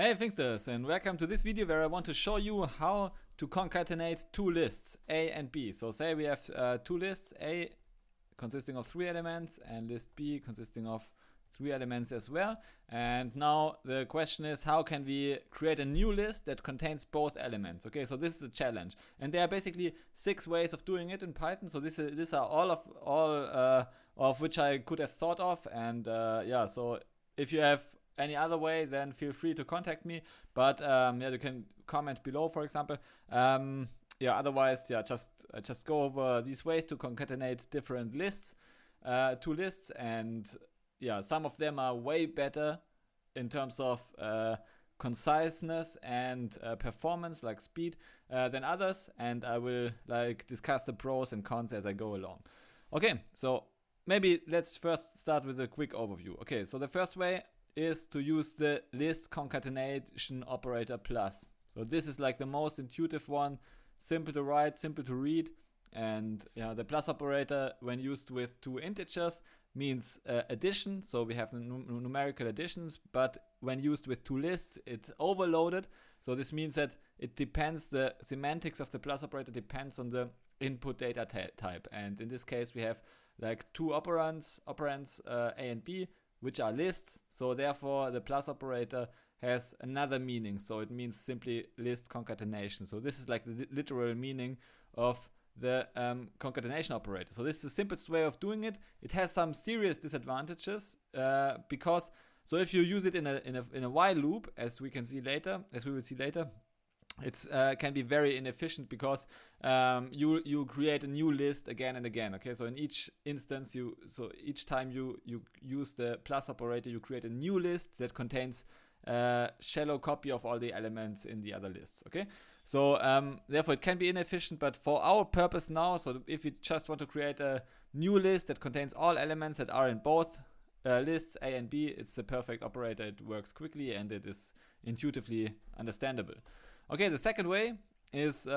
Hey Thinksters, and welcome to this video where I want to show you how to concatenate two lists, A and B. So say we have two lists, A consisting of 3 elements and list B consisting of 3 elements as well. And now the question is, how can we create a new list that contains both elements? Okay, so this is a challenge, and there are basically 6 ways of doing it in Python. So these are all of which I could have thought of, and yeah. So if you have any other way, then feel free to contact me. But yeah, you can comment below, for example. Yeah, otherwise, yeah, just go over these ways to concatenate different lists, two lists, and yeah, some of them are way better in terms of conciseness and performance, like speed, than others. And I will discuss the pros and cons as I go along. Okay, so maybe let's first start with a quick overview. Okay, so the first way is to use the list concatenation operator plus. So this is like the most intuitive one, simple to write, simple to read. And yeah, the plus operator, when used with 2 integers, means addition. So we have numerical additions, but when used with 2 lists, it's overloaded. So this means that it depends, the semantics of the plus operator depends on the input data type. And in this case, we have like 2 operands, A and B, which are lists. So therefore the plus operator has another meaning. So it means simply list concatenation. So this is like the literal meaning of the concatenation operator. So this is the simplest way of doing it. It has some serious disadvantages because, so if you use it in a while loop, as we will see later, it's can be very inefficient because you create a new list again and again. Okay, so in each instance, each time you use the plus operator, you create a new list that contains a shallow copy of all the elements in the other lists. Okay, so therefore it can be inefficient, but for our purpose now, so if you just want to create a new list that contains all elements that are in both lists A and B, it's the perfect operator. It works quickly and it is intuitively understandable. Okay, the second way is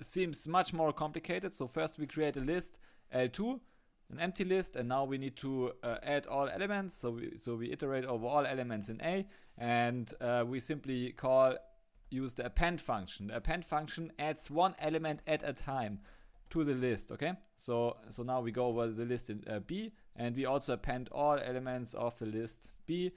seems much more complicated. So first we create a list L2, an empty list, and now we need to add all elements. So we iterate over all elements in A, and we simply use the append function. The append function adds 1 element at a time to the list. Okay, so now we go over the list in B, and we also append all elements of the list B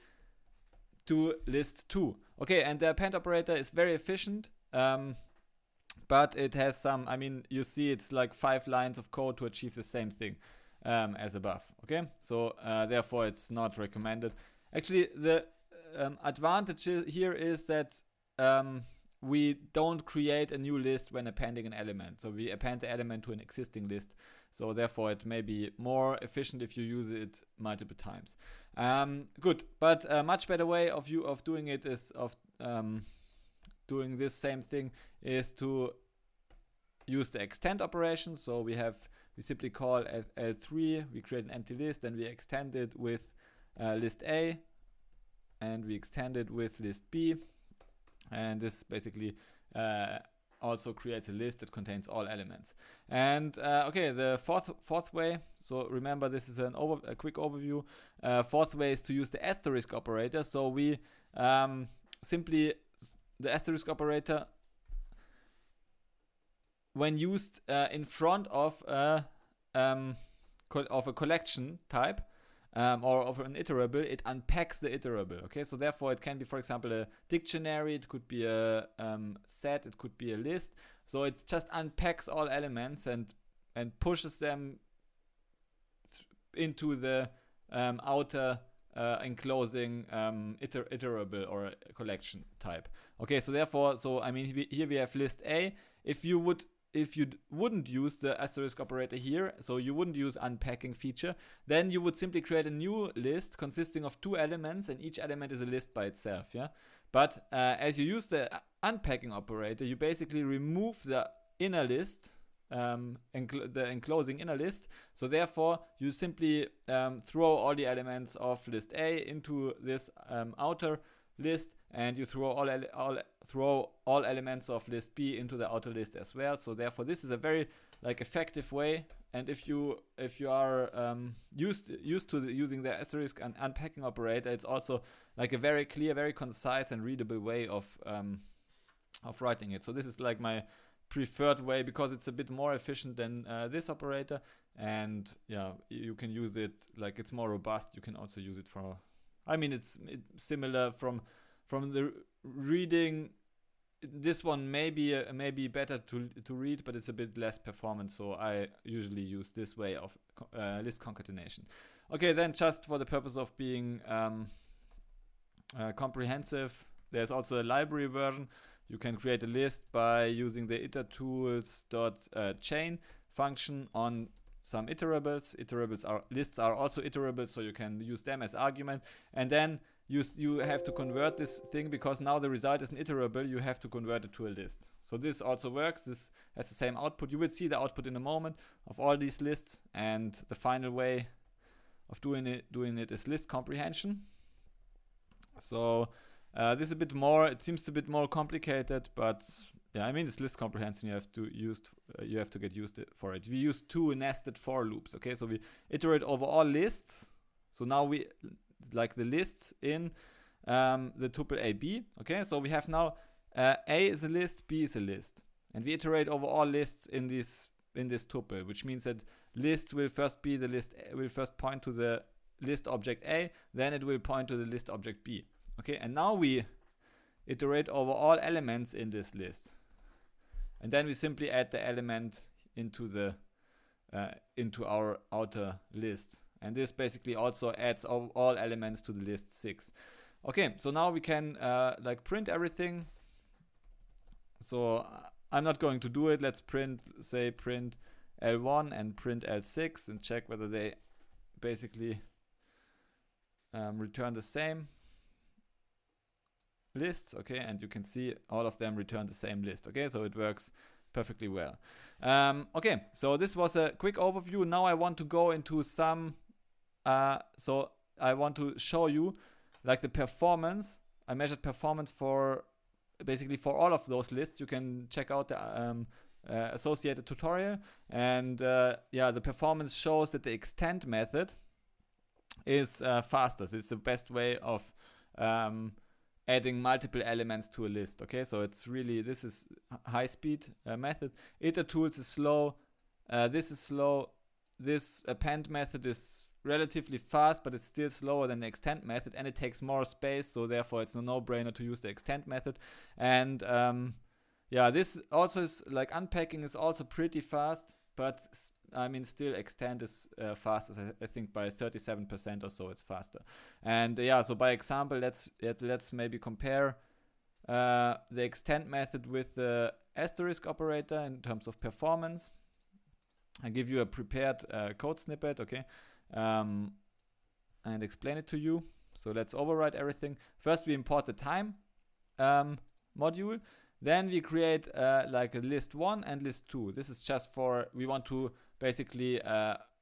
to list 2. Okay, and the append operator is very efficient, but it has some, I mean, you see it's like 5 lines of code to achieve the same thing as above. Okay, so therefore it's not recommended. Actually, the advantage here is that we don't create a new list when appending an element. So we append the element to an existing list. So therefore it may be more efficient if you use it multiple times. Good, but a much better way of doing it is doing this same thing is to use the extend operation. So we simply call L3, we create an empty list, and we extend it with list A, and we extend it with list B. And this basically also creates a list that contains all elements. And okay, the fourth way, so remember this is a quick overview. Fourth way is to use the asterisk operator. So we simply, the asterisk operator, when used in front of a collection type, or of an iterable, it unpacks the iterable. Okay, so therefore it can be, for example, a dictionary, it could be a set, it could be a list. So it just unpacks all elements and pushes them into the outer enclosing iterable or collection type. Okay, so therefore, I mean, here we have list A. If you wouldn't use the asterisk operator here, so you wouldn't use unpacking feature, then you would simply create a new list consisting of 2 elements, and each element is a list by itself. Yeah, but as you use the unpacking operator, you basically remove the inner list, the enclosing inner list. So therefore, you simply throw all the elements of list A into this outer list, and you throw all elements of list B into the outer list as well. So therefore this is a very effective way and if you are used to using the asterisk and unpacking operator, it's also like a very clear, very concise and readable way of writing it. So this is like my preferred way because it's a bit more efficient than this operator, and yeah, you can use it, like it's more robust. You can also use it for, I mean, it's similar from the reading. This one may be better to read, but it's a bit less performance, so I usually use this way of list concatenation. Okay, then just for the purpose of being comprehensive, there's also a library version. You can create a list by using the Itertools.chain function on some iterables. Lists are also iterables, so you can use them as argument. And then you have to convert this thing, because now the result is an iterable. You have to convert it to a list. So this also works. This has the same output. You will see the output in a moment of all these lists. And the final way of doing it is list comprehension. So this is a bit more. It seems a bit more complicated, but yeah, I mean, it's list comprehension. You have to get used for it. We use 2 nested for loops. Okay, so we iterate over all lists. So now we like the lists in the tuple AB. Okay, so we have now A is a list, B is a list, and we iterate over all lists in this tuple, which means that lists will first point to the list object A, then it will point to the list object B. Okay, and now we iterate over all elements in this list, and then we simply add the element into our outer list. And this basically also adds all elements to the list 6. Okay, so now we can like print everything. So I'm not going to do it. Let's print L1 and print L6 and check whether they basically return the same lists. Okay, and you can see all of them return the same list. Okay, so it works perfectly well. Okay, so this was a quick overview. Now I want to go into some so I want to show you like the performance. I measured performance for basically for all of those lists. You can check out the associated tutorial, and yeah, the performance shows that the extend method is faster. So it's the best way of adding multiple elements to a list. Okay, so it's really, this is high speed method. Itertools is slow. This is slow. This append method is relatively fast, but it's still slower than the extend method, and it takes more space, so therefore it's a no-brainer to use the extend method. And yeah, this also is like unpacking is also pretty fast, but I mean still extend is fastest. I think by 37% or so it's faster. And yeah, so by example, let's maybe compare the extend method with the asterisk operator in terms of performance. I give you a prepared code snippet, okay, and explain it to you. So let's overwrite everything. First we import the time module. Then we create like a list 1 and list 2. This is just for, we want to basically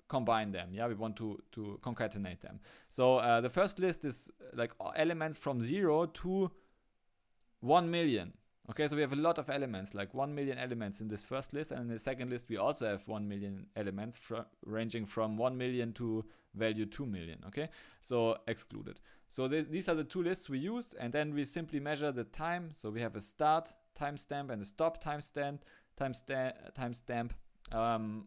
combine them. Yeah, we want to concatenate them. So the first list is like elements from 0 to 1 million. Okay, so we have a lot of elements, like 1 million elements in this first list, and in the second list we also have 1 million elements ranging from 1 million to value 2 million. Okay, so excluded. So these are the 2 lists we used, and then we simply measure the time. So we have a start timestamp and a stop timestamp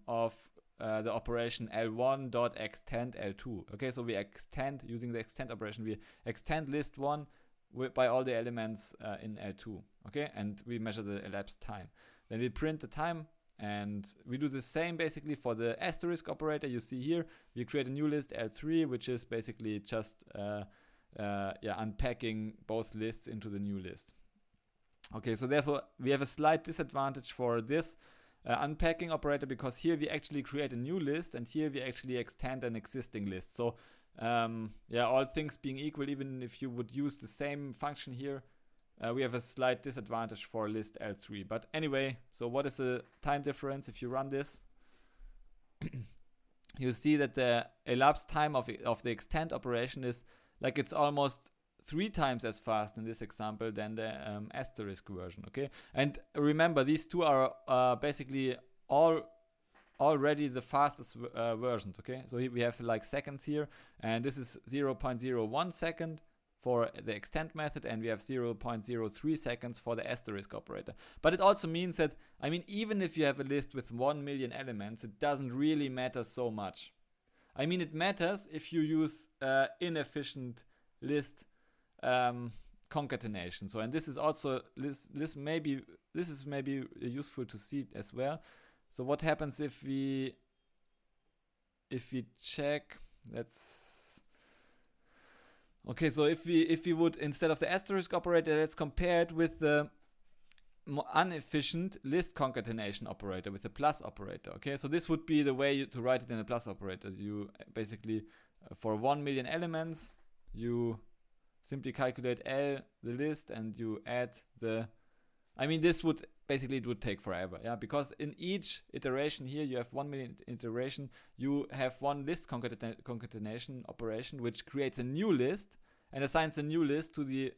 of the operation L1.extend L2. Okay, so we extend, using the extend operation, we extend list 1 by all the elements in L2. Okay, and we measure the elapsed time. Then we print the time, and we do the same basically for the asterisk operator. You see here, we create a new list L3, which is basically just unpacking both lists into the new list. Okay, so therefore we have a slight disadvantage for this unpacking operator, because here we actually create a new list, and here we actually extend an existing list. So yeah, all things being equal, even if you would use the same function here, we have a slight disadvantage for list L3. But anyway, so what is the time difference if you run this? You see that the elapsed time of the extend operation is like, it's almost 3 times as fast in this example than the asterisk version. Okay, and remember, these two are basically all already the fastest versions, okay? So we have like seconds here, and this is 0.01 second for the extend method, and we have 0.03 seconds for the asterisk operator. But it also means that, I mean, even if you have a list with 1 million elements, it doesn't really matter so much. I mean, it matters if you use inefficient list concatenation. So, and this is also this is maybe useful to see as well. So what happens if we check, let's, okay, so if we would, instead of the asterisk operator, let's compare it with the inefficient list concatenation operator, with the plus operator. Okay, so this would be the way to write it in a plus operator. You basically, for 1 million elements, you simply calculate L, the list, and you add the, I mean, this would basically, it would take forever, yeah, because in each iteration here, you have 1 million iteration, you have one list concatenation operation, which creates a new list and assigns a new list to the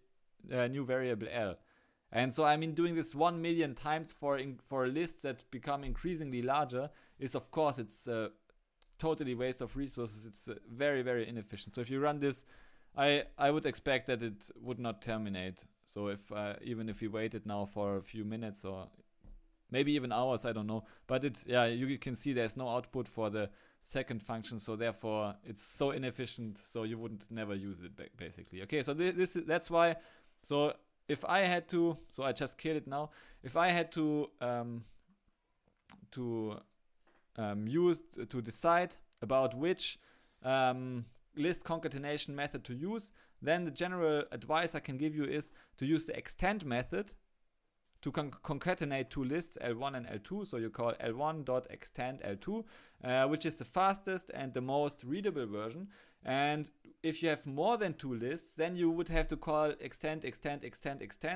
new variable L. And so, I mean, doing this 1 million times for lists that become increasingly larger is, of course, it's totally waste of resources. It's very, very inefficient. So if you run this, I would expect that it would not terminate. So if even if we waited now for a few minutes or maybe even hours, I don't know. But it, yeah, you can see there's no output for the second function. So therefore, it's so inefficient. So you wouldn't never use it basically. Okay, so that's why. So if I had to, so I just killed it now. If I had to decide about which list concatenation method to use, then the general advice I can give you is to use the extend method to concatenate two lists, L1 and L2. So you call L1.extend L2, which is the fastest and the most readable version. And if you have more than two lists, then you would have to call extend.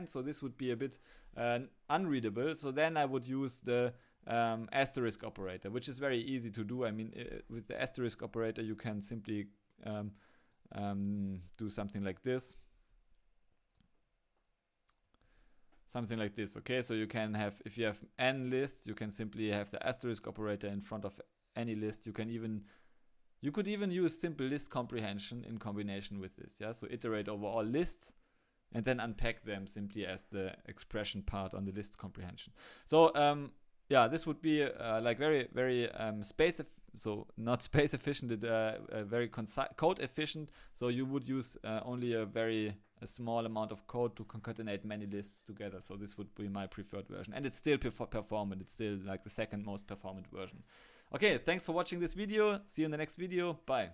So this would be a bit unreadable. So then I would use the asterisk operator, which is very easy to do. I mean, with the asterisk operator, you can simply do something like this. Something like this, okay? So you can have, if you have n lists, you can simply have the asterisk operator in front of any list. You could even use simple list comprehension in combination with this, yeah? So iterate over all lists and then unpack them simply as the expression part on the list comprehension. So yeah, this would be like very, very so not space efficient, very code efficient. So you would use only a small amount of code to concatenate many lists together. So this would be my preferred version, and it's still performant. It's still like the second most performant version. Okay, thanks for watching this video. See you in the next video. Bye.